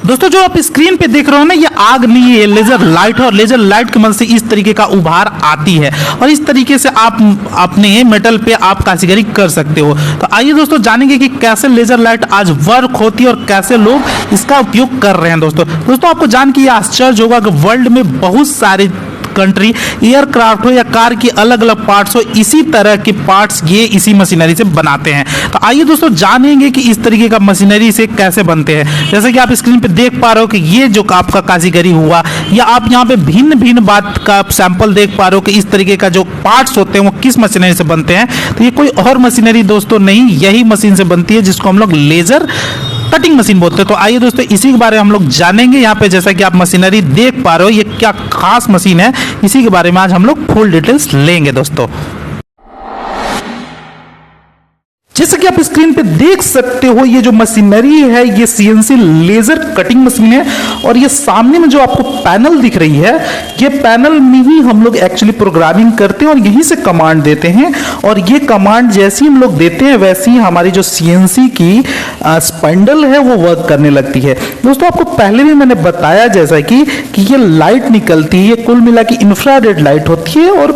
दोस्तों जो आप स्क्रीन पे देख रहे हो ना, ये आग नहीं है, लेजर लाइट है और लेजर लाइट की मदद से इस तरीके का उभार आती है और इस तरीके से आप अपने मेटल पे आप कारीगरी कर सकते हो। तो आइए दोस्तों जानेंगे कि कैसे लेजर लाइट आज वर्क होती है और कैसे लोग इसका उपयोग कर रहे हैं। दोस्तों आपको जान के ये आश्चर्य होगा कि वर्ल्ड में बहुत सारे कंट्री एयरक्राफ्ट हो या कार की अलग अलग पार्ट्स हो, इसी तरह के पार्ट्स ये इसी मशीनरी से बनाते हैं। तो आइए दोस्तों जानेंगे कि इस तरीके का मशीनरी से कैसे बनते हैं। जैसे कि आप स्क्रीन पे देख पा रहे हो कि ये जो आपका कारीगरी हुआ, या आप यहाँ पे भिन्न भिन्न बात का सैंपल देख पा रहे हो कि इस तरीके का जो पार्ट्स होते हैं वो किस मशीनरी से बनते हैं। तो ये कोई और मशीनरी दोस्तों नहीं, यही मशीन से बनती है जिसको हम लोग लेजर कटिंग मशीन बोलते हैं। तो आइए दोस्तों इसी के बारे में हम लोग जानेंगे। यहाँ पे जैसा कि आप मशीनरी देख पा रहे हो, ये क्या खास मशीन है, इसी के बारे में आज हम लोग फुल डिटेल्स लेंगे दोस्तों। जैसे कि आप स्क्रीन पे देख सकते हो, ये जो मशीनरी है ये सीएनसी लेजर कटिंग मशीन है और ये सामने में जो आपको पैनल दिख रही है, ये पैनल में ही हम लोग एक्चुअली प्रोग्रामिंग करते हैं और यहीं से कमांड देते हैं और ये कमांड जैसे ही हम लोग देते हैं वैसे ही हमारी जो सीएनसी की स्पाइंडल है वो वर्क करने लगती है। दोस्तों आपको पहले भी मैंने बताया जैसा कि ये लाइट निकलती है, ये कुल मिला के इंफ्रारेड लाइट होती है और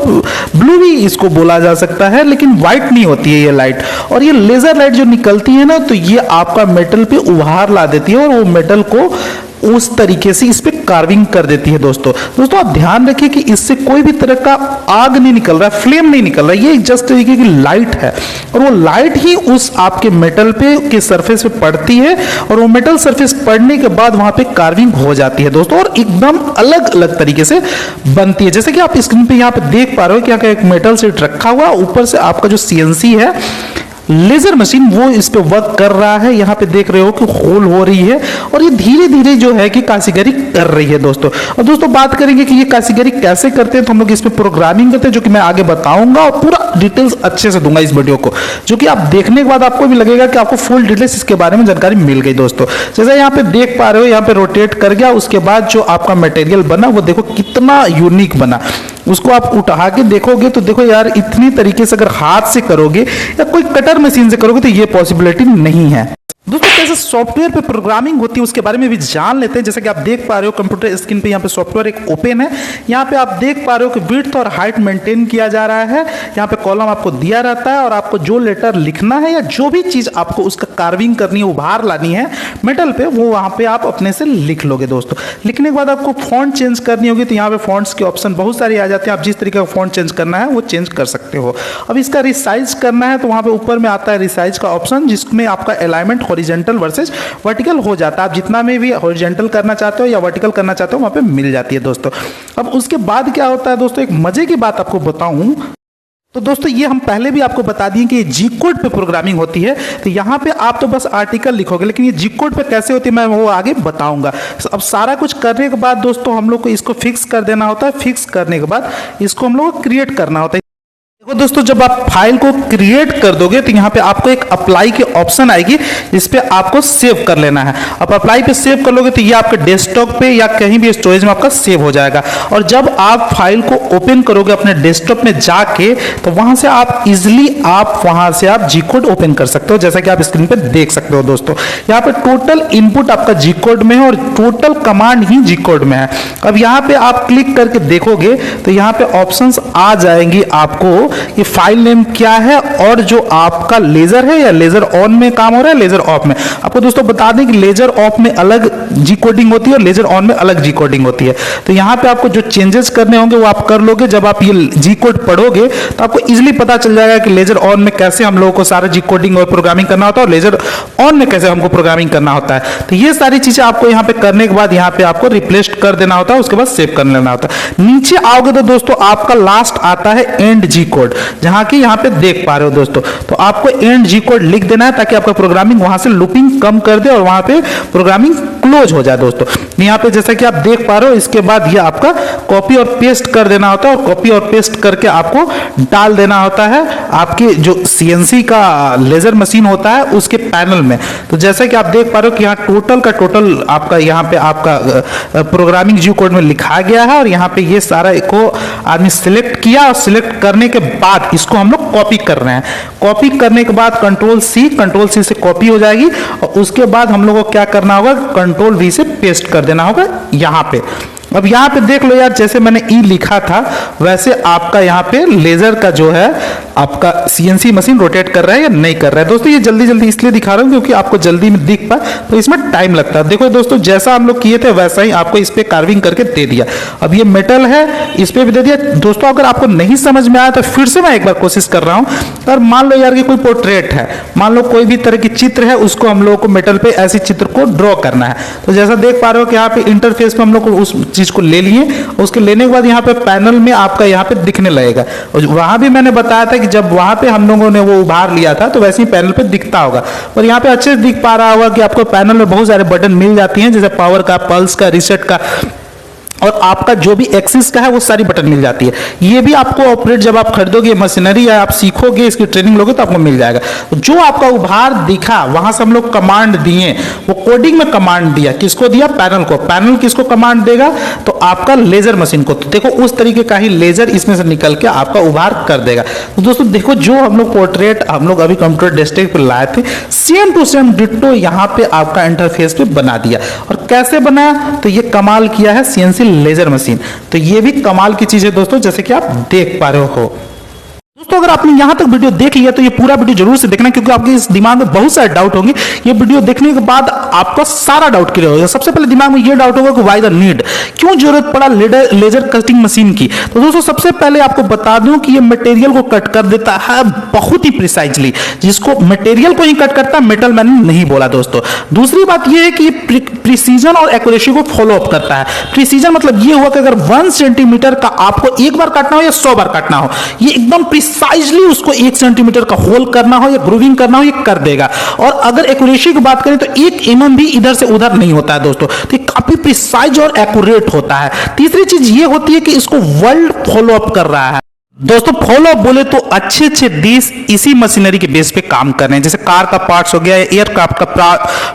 ब्लू भी इसको बोला जा सकता है, लेकिन व्हाइट नहीं होती है ये लाइट। और ये लेजर लाइट जो निकलती है ना, तो ये आपका मेटल पे उभार ला देती है और वो मेटल को उस तरीके से इस पे कार्विंग कर देती है। दोस्तों आप ध्यान रखिए कि इससे कोई भी तरह का आग नहीं निकल रहा है, फ्लेम नहीं निकल रहा है, ये जस्ट तरीके की लाइट है और वो लाइट ही उस आपके मेटल पे के सरफेस पे पड़ती है और वो मेटल सरफेस पड़ने के बाद वहां पे कार्विंग हो जाती है दोस्तों, और एकदम अलग अलग तरीके से बनती है। जैसे कि आप स्क्रीन पे यहाँ पे देख पा रहे हो कि एक मेटल सेट रखा हुआ, ऊपर से आपका जो सीएनसी है लेजर मशीन वो इस पे वर्क कर रहा है। यहाँ पे देख रहे हो कि होल हो रही है और ये धीरे धीरे जो है कि कारीगरी कर रही है दोस्तों। और दोस्तों बात करेंगे कि ये कारीगरी कैसे करते हैं, तो हम लोग इस पे प्रोग्रामिंग करते हैं जो कि मैं आगे बताऊंगा और पूरा डिटेल्स अच्छे से दूंगा इस वीडियो को, जो कि आप देखने के बाद आपको भी लगेगा कि आपको फुल डिटेल्स इसके बारे में जानकारी मिल गई दोस्तों। जैसे यहाँ पे देख पा रहे हो, यहाँ पे रोटेट कर गया, उसके बाद जो आपका मटेरियल बना वो देखो कितना यूनिक बना। उसको आप उठा के देखोगे तो देखो यार, इतनी तरीके से अगर हाथ से करोगे या कोई कटर मशीन से करोगे तो ये पॉसिबिलिटी नहीं है। दोस्तों कैसे सॉफ्टवेयर पे प्रोग्रामिंग होती है उसके बारे में भी जान लेते हैं। जैसे कि आप देख पा रहे हो कंप्यूटर स्क्रीन पे, यहाँ पे सॉफ्टवेयर एक ओपन है। यहाँ पे आप देख पा रहे हो कि विड्थ और हाइट मेंटेन किया जा रहा है। यहाँ पे कॉलम आपको दिया रहता है और आपको जो लेटर लिखना है या जो भी चीज आपको उसका कार्विंग करनी है, उभार लानी है मेटल पे, वो वहाँ पे आप अपने से लिख लोगे दोस्तों। लिखने के बाद आपको फॉन्ट चेंज करनी होगी, तो यहाँ पे फॉन्ट्स के ऑप्शन बहुत सारे आ जाते हैं। आप जिस तरीके का फॉन्ट चेंज करना है वो चेंज कर सकते हो। अब इसका रिसाइज करना है तो वहाँ पे ऊपर में आता है रिसाइज का ऑप्शन, जिसमें आपका अलाइनमेंट हॉरिजॉन्टल वर्सेस वर्टिकल हो जाता है। आप जितना में भी हॉरिजॉन्टल करना चाहते हो या वर्टिकल करना चाहते हो वहां पे मिल जाती है दोस्तों। अब उसके बाद क्या होता है दोस्तों, एक मजे की बात आपको बताऊं तो दोस्तों ये हम पहले भी आपको बता दिए कि ये जी कोड पे प्रोग्रामिंग होती है। तो यहाँ पे आप तो बस आर्टिकल लिखोगे, लेकिन ये जी कोड पे कैसे होती है मैं वो आगे बताऊंगा। अब सारा कुछ करने के बाद दोस्तों हम लोग को इसको फिक्स कर देना होता है। फिक्स करने के बाद इसको हम लोग को क्रिएट करना होता है। देखो दोस्तों, जब आप फाइल को क्रिएट कर दोगे तो यहाँ पे आपको एक अप्लाई की ऑप्शन आएगी, जिस पे आपको सेव कर लेना है। अब अप्लाई पे सेव कर लोगे तो ये आपके डेस्कटॉप पे या कहीं भी स्टोरेज में आपका सेव हो जाएगा। और जब आप फाइल को ओपन करोगे अपने डेस्कटॉप में जाके, तो वहां से आप इजिली वहां से आप जी कोड ओपन कर सकते हो, जैसा कि आप स्क्रीन पे देख सकते हो दोस्तों। यहाँ पे टोटल इनपुट आपका जी कोड में है और टोटल कमांड ही जी कोड में है। अब यहाँ पे आप क्लिक करके देखोगे तो यहाँ पे ऑप्शंस आ जाएंगी आपको ये फाइल नेम क्या है और जो आपका लेजर है या लेजर ऑन में काम हो रहा है लेजर ऑफ में। आपको दोस्तों बता दें कि लेजर ऑफ में अलग जी कोडिंग होती है और लेजर ऑन में अलग जी कोडिंग होती है। तो यहाँ पे आपको जो चेंजेस करने होंगे वो आप कर लोगे। जब आप ये जी कोड पढ़ोगे तो आपको इजिली पता चल जाएगा कि लेजर ऑन में कैसे हम लोगों को सारा जी कोडिंग और प्रोग्रामिंग करना होता है और लेजर ऑन में कैसे हमको प्रोग्रामिंग करना होता है। तो ये सारी चीजें आपको यहाँ पे करने के बाद यहाँ पे आपको रिप्लेस कर देना होता है, उसके बाद सेव कर लेना होता है। नीचे आओगे तो दोस्तों आपका लास्ट आता है एंड जी कोड, जहां की यहां पे देख पा रहे हो दोस्तों। तो आपको एंड जी कोड लिख देना है ताकि आपका प्रोग्रामिंग वहां से लूपिंग कम कर दे और वहां पे प्रोग्रामिंग क्लोज हो जाए दोस्तों। यहाँ पे जैसा कि आप देख पा रहे हो, इसके बाद ये आपका कॉपी और पेस्ट कर देना होता है और कॉपी और पेस्ट करके आपको डाल देना होता है आपके जो सीएनसी का लेजर मशीन होता है उसके पैनल में। तो जैसा कि आप देख पा रहे हो कि यहाँ टोटल का टोटल आपका यहाँ पे आपका प्रोग्रामिंग जी कोड में लिखा गया है और यहाँ पे ये सारा को आदमी सिलेक्ट किया और सिलेक्ट करने के बाद इसको हम लोग कॉपी कर रहे हैं। कॉपी करने के बाद कंट्रोल सी से कॉपी हो जाएगी और उसके बाद हम लोग को क्या करना होगा, कंट्रोल कंट्रोल V से पेस्ट कर देना होगा यहाँ पे। अब यहाँ पे देख लो यार, जैसे मैंने ई लिखा था वैसे आपका यहाँ पे लेजर का जो है आपका सीएनसी मशीन रोटेट कर रहा है या नहीं कर रहा है। दोस्तों ये जल्दी जल्दी इसलिए दिखा रहा हूँ क्योंकि आपको जल्दी में दिख पाए, तो इसमें टाइम लगता है। देखो दोस्तों, जैसा हम लोग किए थे वैसा ही आपको इस पे कार्विंग करके दे दिया। अब ये मेटल है, इस पे भी दे दिया। दोस्तों अगर आपको नहीं समझ में आया तो फिर से मैं एक बार कोशिश कर रहा हूँ। और मान लो यार कि कोई पोर्ट्रेट है, मान लो कोई भी तरह की चित्र है, उसको हम लोगों को मेटल पे ऐसी चित्र को ड्रॉ करना है। तो जैसा देख पा रहे हो कि यहाँ पे इंटरफेस पे हम लोग को उस चीज को ले लिए, उसके लेने के बाद यहाँ पे पैनल में आपका यहाँ पे दिखने लगेगा। और वहां भी मैंने बताया था कि जब वहां पे हम लोगों ने वो उभार लिया था तो वैसे ही पैनल पे दिखता होगा। और यहाँ पे अच्छे से दिख पा रहा होगा कि आपको पैनल में बहुत सारे बटन मिल जाती हैं, जैसे पावर का, पल्स का, रीसेट का, और आपका जो भी एक्सिस का है वो सारी बटन मिल जाती है। ये भी आपको ऑपरेट जब आप खरीदोगे मशीनरी या आप सीखोगे, इसकी ट्रेनिंग लोगे तो आपको मिल जाएगा। जो आपका उभार दिखा वहां से हम लोग कमांड दिए, वो कोडिंग में कमांड दिया, किसको दिया? पैनल को। पैनल किसको कमांड देगा? तो आपका लेजर मशीन को। तो देखो उस तरीके का ही लेजर इसमें से निकल के आपका उभार कर देगा। तो दोस्तों देखो, जो हम लोग पोर्ट्रेट हम लोग अभी कंप्यूटर डेस्कटॉप पे लाए थे, सेम टू सेम डिट्टो यहाँ पे आपका इंटरफेस पे बना दिया। और कैसे बनाया? तो ये कमाल किया है सीएनसी लेजर मशीन। तो ये भी कमाल की चीज है दोस्तों, जैसे कि आप देख पा रहे हो। दोस्तों अगर आपने यहां तक वीडियो देख लिया तो ये पूरा वीडियो जरूर से देखना, क्योंकि आपके इस दिमाग में बहुत सारे डाउट होंगे। ये वीडियो देखने के बाद आपका सारा डाउट क्लियर होगा। सबसे पहले दिमाग में ये डाउट होगा कि व्हाई द नीड, क्यों जरूरत पड़ा लेजर कटिंग मशीन की। तो दोस्तों सबसे पहले आपको बता दूं कि ये मटेरियल को कट कर देता है बहुत ही प्रिसाइजली। जिसको मटेरियल को ही कट करता है, मेटल मैंने नहीं बोला दोस्तों। दूसरी बात ये है कि ये प्रिसीजन और एक्यूरेसी को फॉलो अप करता है। प्रिसीजन मतलब ये हुआ कि अगर 1 सेंटीमीटर का आपको एक बार काटना हो या 100 बार काटना हो, ये एकदम प्रिसाइजली उसको 1 सेंटीमीटर का होल करना हो या ग्रूविंग करना हो, ये कर देगा। और अगर एक्यूरेसी की बात करें तो 1 mm भी इधर से उधर नहीं होता है दोस्तों। तो ये काफी प्रिसाइज और एक्यूरेट होता है। तीसरी चीज ये होती है कि इसको वर्ल्ड फॉलो अप कर रहा है दोस्तों। फॉलो अप बोले तो अच्छे अच्छे देश इसी मशीनरी के बेस पे काम कर रहे हैं। जैसे कार का पार्ट्स हो गया, एयरक्राफ्ट का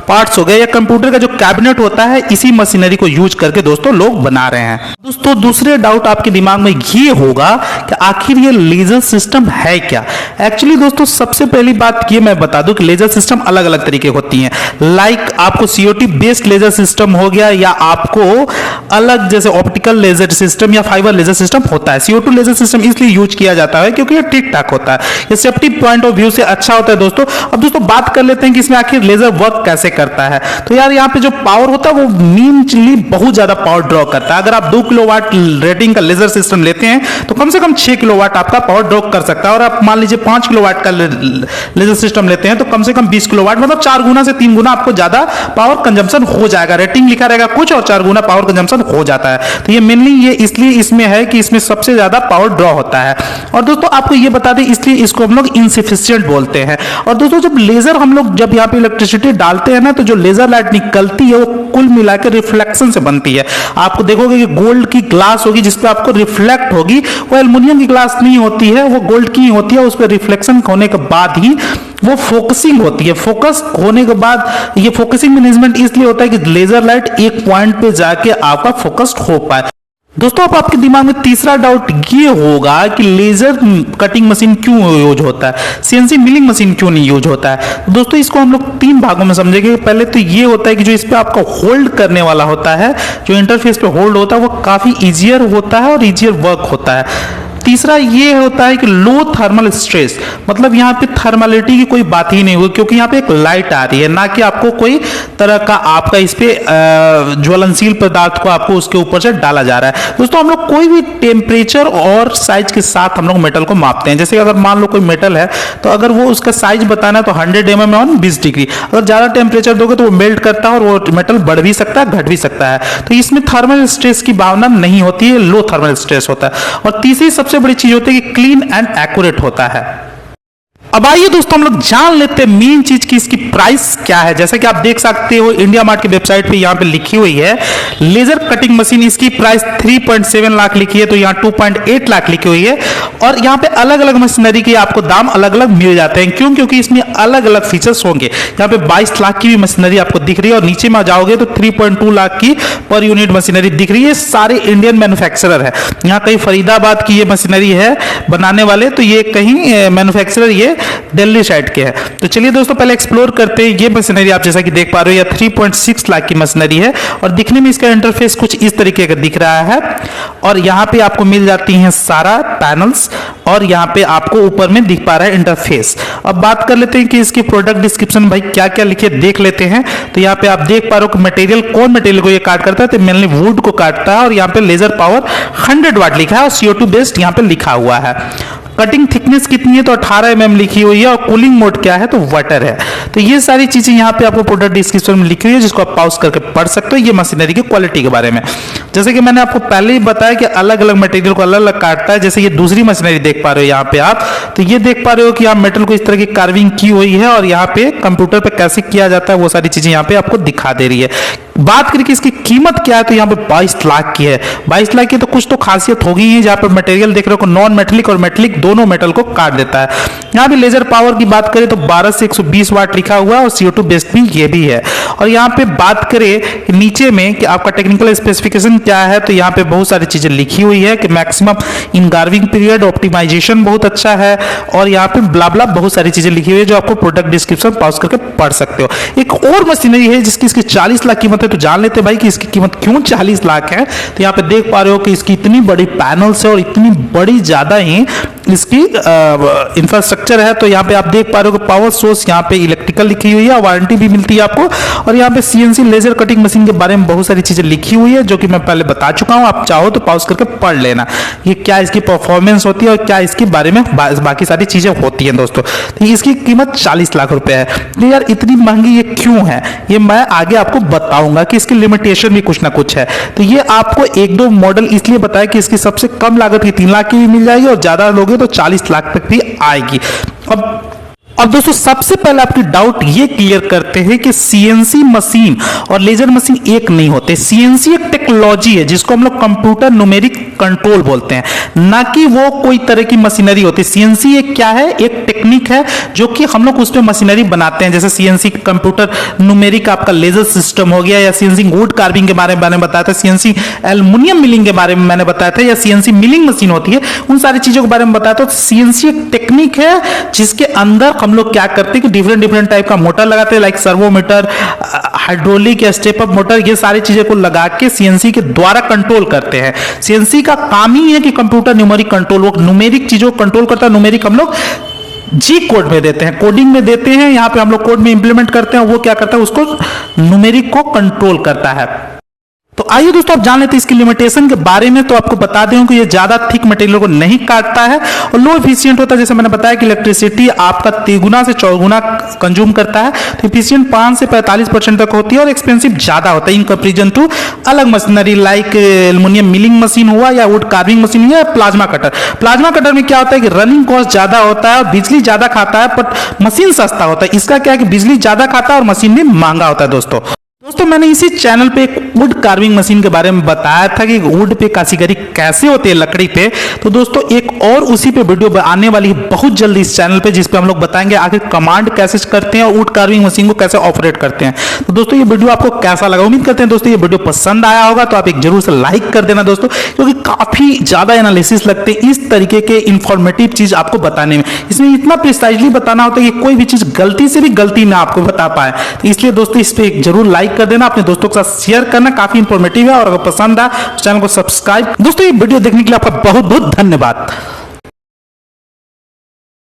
पार्ट्स हो गया, या कंप्यूटर का जो कैबिनेट होता है, इसी मशीनरी को यूज करके दोस्तों लोग बना रहे हैं। दोस्तों दूसरे डाउट आपके दिमाग में ये होगा कि आखिर ये लेजर सिस्टम है क्या। एक्चुअली दोस्तों सबसे पहली बात ये मैं बता दूं कि लेजर सिस्टम अलग अलग तरीके होती हैं। लाइक आपको सीओटी बेस्ड लेजर सिस्टम हो गया, या आपको अलग जैसे ऑप्टिकल लेजर सिस्टम या फाइबर लेजर सिस्टम होता है। CO2 लेजर सिस्टम इसलिए यूज किया जाता है क्योंकि ये ठीक ठाक होता है, ये सेफ्टी पॉइंट ऑफ व्यू से अच्छा होता है दोस्तों। अब दोस्तों बात कर लेते हैं कि इसमें आखिर लेजर वर्क कैसे करता है। तो यार यहाँ पे जो पावर होता है वो मीनली बहुत ज्यादा पावर ड्रॉ करता है। अगर आप 2 किलोवाट रेटिंग का लेजर सिस्टम लेते हैं तो कम से कम 6 किलोवाट आपका पावर ड्रॉ कर सकता है। और आप मान लीजिए 5 किलोवाट का लेजर सिस्टम लेते हैं तो कम से कम 20 किलोवाट, मतलब 4 गुना से 3 गुना आपको ज्यादा पावर कंजम्पशन हो जाएगा। रेटिंग लिखा रहेगा कुछ और 4 गुना पावर कंजम्पशन हो जाता है। तो ये मेनली ये इसलिए इसमें है कि इसमें सबसे ज्यादा पावर ड्रॉ होता है। और दोस्तों आपको ये बता दें, इसलिए इसको हम लोग इनसफिशिएंट बोलते हैं। और दोस्तों जब लेजर हम लोग जब यहाँ पे इलेक्ट्रिसिटी डालते हैं ना, तो जो लेजर लाइट निकलती है वो कुल मिलाकर रिफ्लेक्शन से बनती है। आपको देखोगे कि गोल्ड की ग्लास होगी जिसपे आपको रिफ्लेक्ट होगी, वो एल्युमिनियम की ग्लास नहीं होती है, वो गोल्ड की होती है। उस पर रिफ्लेक्शन होने के बाद ही वो फोकसिंग होती है। फोकस होने के बाद ये फोकसिंग मैनेजमेंट इसलिए होता है कि लेजर लाइट एक पॉइंट पे जाके आपका फोकस्ड हो पाए। दोस्तों अब आपके दिमाग में तीसरा डाउट ये होगा कि लेजर कटिंग मशीन क्यों यूज होता है, सीएनसी मिलिंग मशीन क्यों नहीं यूज होता है। दोस्तों इसको हम लोग 3 भागों में समझेंगे। पहले तो ये होता है कि जो इस पे आपका होल्ड करने वाला होता है, जो इंटरफेस पे होल्ड होता है, वो काफी इजियर होता है और इजियर वर्क होता है। तीसरा ये होता है कि लो थर्मल स्ट्रेस, मतलब यहाँ पे थर्मलिटी की कोई बात ही नहीं हुई, क्योंकि यहाँ पे एक लाइट आ रही है, ना कि आपको कोई तरह का आपका इस पे ज्वलनशील पदार्थ को आपको उसके ऊपर से डाला जा रहा है। दोस्तों हम लोग कोई भी टेम्परेचर और साइज के साथ हम लोग मेटल को मापते हैं। जैसे अगर मान लो कोई मेटल है तो अगर वो उसका साइज बताना है तो 100 mm ऑन 20 डिग्री। अगर ज्यादा टेम्परेचर दोगे तो वो मेल्ट करता है और वो मेटल बढ़ भी सकता है, घट भी सकता है। तो इसमें थर्मल स्ट्रेस की भावना नहीं होती है, लो थर्मल स्ट्रेस होता है। और तीसरी सबसे बड़ी चीज होती है कि क्लीन एंड एक्यूरेट होता है। अब आइए दोस्तों हम लोग जान लेते हैं मेन चीज की इसकी प्राइस क्या है। जैसा कि आप देख सकते हो इंडिया मार्ट की वेबसाइट पे यहाँ पे लिखी हुई है लेजर कटिंग मशीन, इसकी प्राइस 3.7 लाख लिखी है, तो यहाँ 2.8 लाख लिखी हुई है। और यहाँ पे अलग अलग मशीनरी के आपको दाम अलग अलग मिल जाते हैं। क्यों? क्योंकि इसमें अलग अलग फीचर्स होंगे। यहाँ पे 22 लाख की भी मशीनरी आपको दिख रही है, और नीचे में जाओगे तो 3.2 लाख की पर यूनिट मशीनरी दिख रही है। सारे इंडियन मैन्युफैक्चरर है। यहाँ कहीं फरीदाबाद की ये मशीनरी है बनाने वाले, तो ये कहीं मैन्युफैक्चरर ये दिल्ली साइड के है। तो चलिए दोस्तों पहले एक्सप्लोर करते हैं। ये मशीनरी आप जैसा कि देख पा रहे हो, यह 3.6 लाख की मशीनरी है और दिखने में इसका इंटरफेस कुछ इस तरीके का दिख रहा है। और यहाँ पे आपको मिल जाती हैं सारा पैनल्स और यहाँ पे आपको ऊपर में दिख पा रहा है इंटरफेस। अब बात कर लेते हैं कि इसकी प्रोडक्ट डिस्क्रिप्शन भाई क्या क्या लिखे देख लेते हैं। तो यहाँ पे आप देख पा रहे हो कि मटेरियल, कौन मटेरियल को ये काट करता है, तो मेनली वुड को काटता है। और यहाँ पे लेजर पावर 100 वाट लिखा है और CO2 बेस्ड यहाँ पे लिखा हुआ है। कटिंग थिकनेस कितनी है, तो 18 mm लिखी हुई है। और कूलिंग मोड क्या है, तो वाटर है। तो ये सारी चीजें यहाँ पे आपको प्रोडक्ट डिस्क्रिप्शन में लिखी हुई है, जिसको आप पॉज करके पढ़ सकते हो ये मशीनरी की क्वालिटी के बारे में। जैसे कि मैंने आपको पहले ही बताया कि अलग अलग मटेरियल को अलग अलग काटता है। जैसे ये दूसरी मशीनरी देख पा रहे हो यहाँ पे आप, तो ये देख पा रहे हो कि यहाँ मेटल को इस तरह की कार्विंग की हुई है और यहाँ पे कंप्यूटर पे कैसे किया जाता है वो सारी चीजें यहाँ पे आपको दिखा दे रही है। बात करें कि इसकी कीमत क्या है, तो यहाँ पे 22 लाख की है। 22 लाख की तो कुछ तो खासियत होगी ही, जहाँ पे मटेरियल देख रहे हो नॉन मेटेलिक और मेटेलिक दोनों मेटल को काट देता है। यहाँ पे लेजर पावर की बात करें तो 12 से 120 वाट लिखा हुआ है और CO2 बेस्ड भी ये भी है। और यहाँ पे बात करें कि नीचे में कि आपका टेक्निकल स्पेसिफिकेशन क्या है, तो यहाँ पे बहुत सारी चीजें लिखी हुई है कि मैक्सिमम इनगार्विंग पीरियड, ऑप्टिमाइजेशन बहुत अच्छा है और यहाँ पे ब्ला ब्ला बहुत सारी चीजें लिखी हुई है जो आपको प्रोडक्ट डिस्क्रिप्शन पॉज करके पढ़ सकते हो। एक और मशीनरी है जिसकी इसकी 40 लाख कीमत है, तो जान लेते भाई कि इसकी कीमत क्यों 40 लाख है। तो यहाँ पे देख पा रहे हो कि इसकी इतनी बड़ी पैनल्स है और इतनी बड़ी ज्यादा ही इसकी इंफ्रास्ट्रक्चर है। तो यहाँ पे आप देख पा रहे हो कि पावर सोर्स यहाँ पे इलेक्ट्रिकल लिखी हुई है, वारंटी भी मिलती है आपको। और यहाँ पे CNC लेजर कटिंग मशीन के बारे में बहुत सारी चीजें लिखी हुई है जो कि मैं पहले बता चुका हूँ। आप चाहो तो पॉज करके पढ़ लेना ये क्या इसकी परफॉर्मेंस होती है और क्या इसके बारे में बाकी सारी चीजें होती हैं दोस्तों। तो इसकी कीमत 40 लाख रुपए है। तो यार इतनी महंगी ये क्यों है, ये मैं आगे आपको बताऊंगा कि इसकी लिमिटेशन भी कुछ ना कुछ है। तो ये आपको एक दो मॉडल इसलिए बताया कि इसकी सबसे कम लागत की 3 लाख की भी मिल जाएगी और ज्यादा लोगे तो 40 लाख तक भी आएगी। अब दोस्तों सबसे पहले आपकी डाउट ये क्लियर करते हैं कि CNC मशीन और लेजर मशीन एक नहीं होते। CNC एक टेक्नोलॉजी है जिसको हम लोग कंप्यूटर न्यूमेरिक कंट्रोल बोलते हैं, ना कि वो कोई तरह की मशीनरी होती है। CNC एक क्या है, एक टेक्निक है जो कि हम लोग उसमें मशीनरी बनाते हैं। जैसे CNC कंप्यूटर न्यूमेरिक आपका लेजर सिस्टम हो गया, या CNC वुड कार्विंग के बारे में मैंने बताया था, CNC एल्युमिनियम मिलिंग के बारे में मैंने बताया था, या CNC मिलिंग मशीन होती है, उन सारी चीजों के बारे में बताया। तो CNC एक टेक्निक है जिसके अंदर हम लोग क्या करते हैं कि डिफरेंट टाइप का मोटर लगाते हैं, लाइक सर्वो मोटर, हाइड्रोलिक या स्टेप अप मोटर, ये सारी चीजें को लगा के CNC के द्वारा कंट्रोल करते हैं। CNC का काम ही है कि कंप्यूटर न्यूमेरिक कंट्रोल, वो न्यूमेरिक चीजों को कंट्रोल करता है। न्यूमेरिक हम लोग G कोड में देते हैं, कोडिंग में देते हैं, यहाँ पे हम लोग कोड में इंप्लीमेंट करते हैं। वो क्या करता है, उसको न्यूमेरिक को कंट्रोल करता है। तो आइए दोस्तों आप जान लेते हैं इसकी लिमिटेशन के बारे में। तो आपको बता दें कि ये ज्यादा थिक मटेरियल को नहीं काटता है और लो एफिशिएंट होता है। जैसे मैंने बताया कि इलेक्ट्रिसिटी आपका 3 गुना से 4 गुना कंज्यूम करता है। तो एफिशिएंट 5 से 45% तक होती है और एक्सपेंसिव ज्यादा होता है इन कंपेरिजन टू अलग machinery like aluminium milling machine हुआ या वुड कार्विंग मशीन हुआ या प्लाज्मा कटर। प्लाज्मा कटर में क्या होता है कि रनिंग कॉस्ट ज्यादा होता है और बिजली ज्यादा खाता है, बट मशीन सस्ता होता है। इसका क्या है कि बिजली ज्यादा खाता है और मशीन भी महंगा होता है। दोस्तों मैंने इसी चैनल पे एक वुड कार्विंग मशीन के बारे में बताया था कि वुड पे कारीगरी कैसे होती है लकड़ी पे। तो दोस्तों एक और उसी पे वीडियो आने वाली है बहुत जल्दी इस चैनल पे, जिसपे हम लोग बताएंगे आखिर कमांड कैसे करते हैं और वुड कार्विंग मशीन को कैसे ऑपरेट करते हैं। तो दोस्तों ये वीडियो आपको कैसा लगा, उम्मीद करते हैं दोस्तों ये वीडियो पसंद आया होगा। तो आप एक जरूर से लाइक कर देना दोस्तों, क्योंकि काफी ज्यादा एनालिसिस लगते हैं इस तरीके के इंफॉर्मेटिव चीज आपको बताने में। इसमें इतना प्रिसाइजली बताना होता है कि कोई भी चीज गलती से भी गलती ना आपको बता पाए। तो इसलिए दोस्तों इस पे जरूर लाइक कर देना, अपने दोस्तों के साथ शेयर करना, काफी इंफॉर्मेटिव है। और अगर पसंद आए तो चैनल को सब्सक्राइब। दोस्तों ये वीडियो देखने के लिए आपका बहुत बहुत धन्यवाद।